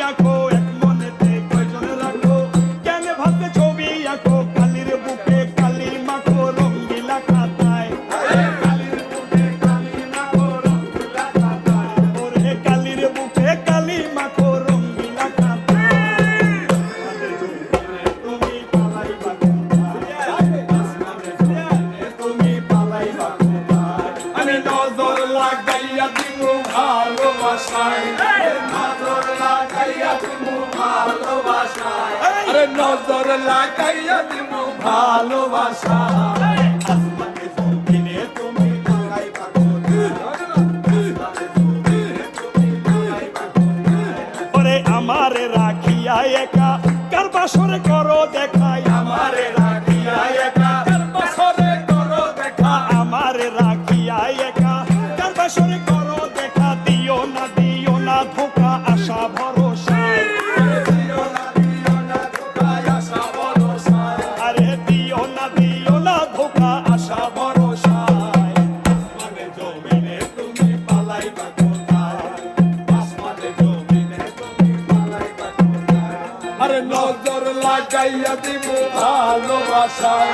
আঁকো এক মনেতে কয়জন রাখো কেন ভাবতে ছবি আঁকো কালির বুকে কালি মাখো রঙ্গিলা খাতায় কালির বুকে কালি মাখো রঙ্গিলা খাতায় ওরে কালির বুকে কালি মাখো রঙ্গিলা খাতায় তুমি পালাইবা তুমি পালাইবা আমি নজর লাগাইয়া দিমু ভালোবাসায় নজর লাগাইয়া দিমু ভালোবাসায় আরে নজর লাগাইয়া দিমু ভালোবাসায় আসমানে জমিনে তুমি পালাইবা ওরে আমারে রাখিয়া একা কার বাসরে করো দেখাই আমারে রাখিয়া একা কার বাসরে করো দেখা আমারে রাখিয়া একা কার বাসরে করো দেখা দিও না ধোকা আশা ভরসায় দিও না ধোকা আশা ভরসায় আরে দিও না ধোকা আশা ভরসায় আসমানে জমিনে তুমি পালাইবা কোথায় আসমানে জমিনে তুমি পালাইবা কোথায় আরে নজর লাগাইয়া দিমু ভালোবাসায়